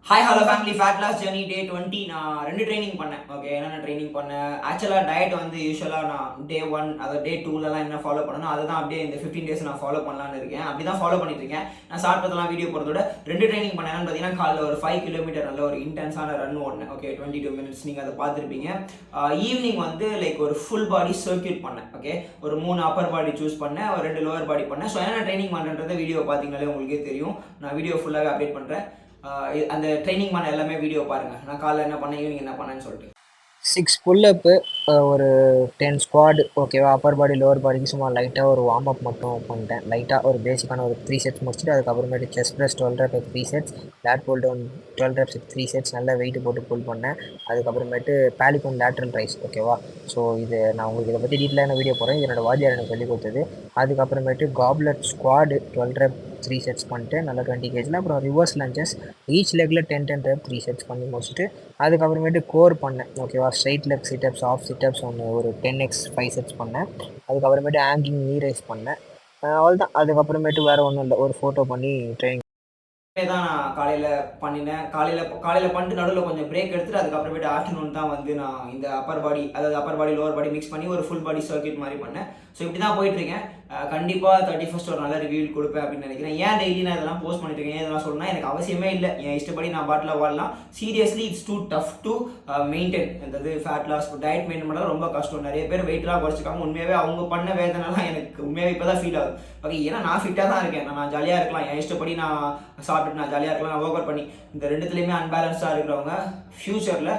Hi hello family fat loss journey day 20 நான் 2 training பண்ணேன். Okay, என்னென்ன ட்ரைனிங் பண்ணேன்? ஆக்சுவலாக டயட் வந்து யூஸ்வலாக நான் டே 1 அதாவது டே 2லலாம் என்ன ஃபாலோ பண்ணணும் அதை தான் அப்படியே இந்த 15 டேஸ் நான் ஃபாலோ பண்ணலான்னு இருக்கேன். அப்படி தான் ஃபாலோ பண்ணிட்டு இருக்கேன். நான் சாப்பிட்டதெல்லாம் வீடியோ போகிறதோட 2 ட்ரைனிங் பண்ணேன்னு பார்த்தீங்கன்னா காலைல ஒரு 5 கிலோமீட்டர் நல்ல ஒரு இன்டென்ஸான ரன் ஓடினேன். ஓகே, 22 மினிட்ஸ் நீங்கள் அதை பார்த்துருப்பீங்க. ஈவினிங் வந்து லைக் ஒரு ஃபுல் பாடி சர்க்கியூட் பண்ணேன். ஓகே, ஒரு 3 அப்பர் பாடி சூஸ் பண்ணேன், ஒரு 2 லோவர் பாடி பண்ணேன். ஸோ என்னென்ன ட்ரைனிங் பண்ணுறதை வீடியோ பார்த்தீங்கனாலே உங்களுக்கே தெரியும். நான் வீடியோ ஃபுல்லாகவே அப்டேட் பண்ணுறேன். அந்த ட்ரைனிங் பண்ண எல்லாமே வீடியோ பாருங்கள். நான் காலைல என்ன பண்ணேன், ஈவினிங் என்ன பண்ணேன்னு சொல்லிட்டு. 6 புல்லப்பு, ஒரு 10 ஸ்குவாட். ஓகேவா? அப்பர் பாடி லோவர் பாடிக்கு சும்மா லைட்டாக ஒரு வார்ம் அப் மட்டும் பண்ணிட்டேன். லைட்டாக ஒரு பேசிக்கான ஒரு 3 செட்ஸ் முடிச்சுட்டு அதுக்கப்புறமேட்டு chest press 12 rep 3 sets, lat pull down 12 reps 3 sets நல்லா வெயிட் போட்டு புல் பண்ணேன். அதுக்கப்புறமேட்டு பேலிகோன் லேட்ரல் ரைஸ். ஓகேவா? ஸோ இது நான் உங்களுக்கு இதை பற்றி டீட்டெயிலான வீடியோ போகிறேன். என்னோட வாத்தியார் எனக்கு சொல்லி கொடுத்தது. அதுக்கப்புறமேட்டு காப்லெட் ஸ்குவாடு 12 ரெப் 3 செட்ஸ் பண்ணிட்டு நல்லா 20 கேஜில். அப்புறம் ரிவர்ஸ் லஞ்சஸ் ஈச் லெக்கில் 10 ரெப் 3 செட்ஸ் பண்ணி முடிச்சுட்டு அதுக்கப்புறமேட்டு கோர் பண்ணேன். ஓகேவா? Straight leg situps, half situps ஒன்று ஒரு 10x 5 செட்ஸ் பண்ணேன். அதுக்கப்புறமேட்டு ஹேங்கிங் நீ ரைஸ் பண்ணேன். அவ்வளோதான். அதுக்கப்புறமேட்டு வேறு ஒன்றும் இல்லை, ஒரு ஃபோட்டோ பண்ணி ட்ரைனிங் தான் நான் காலையில் பண்ணினேன். காலையில் பண்ணிட்டு நடுவில் கொஞ்சம் பிரேக் எடுத்துட்டு அதுக்கப்புறமேட்டு ஆஃப்டர்நூன் தான் வந்து நான் இந்த அப்பர் பாடி அதாவது அப்பர் பாடி லோவர் பாடி மிக்ஸ் பண்ணி ஒரு ஃபுல் பாடி சர்க்கியூட் மாதிரி பண்ணேன். ஸோ இப்படி தான் போயிட்டுருக்கேன். கண்டிப்பாக 31st ஒரு நல்ல ரிவ்யூ கொடுப்பேன் அப்படின்னு நினைக்கிறேன். ஏன் டெய்லி நான் இதெல்லாம் போஸ்ட் பண்ணிட்டு இருக்கேன், இதெல்லாம் சொல்லணும்னா எனக்கு அவசியமே இல்லை. என் இஷ்டப்படி நான் பாட்டில் வாழலாம். Seriously it's too tough to maintain. இந்த ஃபேட் லாஸ் டயட் மெயின்டைன் பண்ணால் ரொம்ப கஷ்டம். நிறைய பேர் வெயிட்லாம் குறைச்சிக்காம உண்மையாகவே அவங்க பண்ண வேதனைலாம் எனக்கு உண்மையாகவே இப்போ தான் ஃபீல் ஆகுது. ஓகே, ஏன்னா நான் ஃபிட்டாக தான் இருக்கேன், நான் ஜாலியாக இருக்கலாம், என் இஷ்டப்படி நான் சாப்பிட்டுட்டு நான் ஜாலியாக இருக்கலாம், நான் ஒர்க் அவுட் பண்ணி. இந்த ரெண்டுத்துலேயுமே அன்பேலன்ஸாக இருக்கிறவங்க ஃப்யூச்சரில்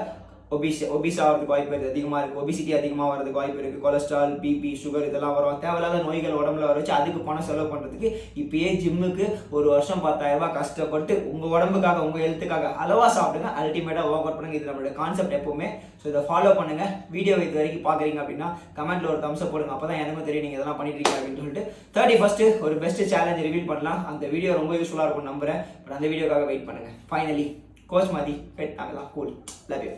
ஒபிஸ் ஆகிறதுக்கு வாய்ப்பு இருக்குது, அதிகமாக இருக்குது. ஒபிசிட்டி அதிகமாக வரதுக்கு வாய்ப்பு இருக்குது. கொலஸ்ட்ரால், பிபி, சுகர் இதெல்லாம் வரும். தேவையில்லாத நோய்கள் உடம்புல வர வச்சு அதுக்கு பணம் செலவு பண்ணுறதுக்கு இப்பயே ஜிம்முக்கு ஒரு வருஷம் 10,000 ரூபாய் கஷ்டப்பட்டு உங்கள் உடம்புக்காக உங்கள் ஹெல்த்துக்காக அளவாக சாப்பிடுங்க. அல்டிமேட்டாக ஒர்க் அவுட் பண்ணுங்க. இது நம்மளோட கான்செப்ட் எப்பவுமே. ஸோ இதை ஃபாலோ பண்ணுங்கள். வீடியோ இது வரைக்கும் பார்க்குறீங்க அப்படின்னா கமெண்ட்டில் ஒரு தம்ஸ் அப் போடுங்க. அப்போ தான் எனக்கும் தெரியும் நீங்கள் இதெல்லாம் பண்ணிட்டு இருக்கீங்க அப்படின்னு சொல்லிட்டு. 31st ஒரு பெஸ்ட் சேலஞ்ச் ரிவீல் பண்ணலாம். அந்த வீடியோ ரொம்ப யூஸ்ஃபுல்லாக இருக்கும் நம்புறேன். பட் அந்த வீடியோக்காக வெயிட் பண்ணுங்கள். ஃபைனலி கோச் மாதிரி பெட் ஆகலாம். கூல். Love you.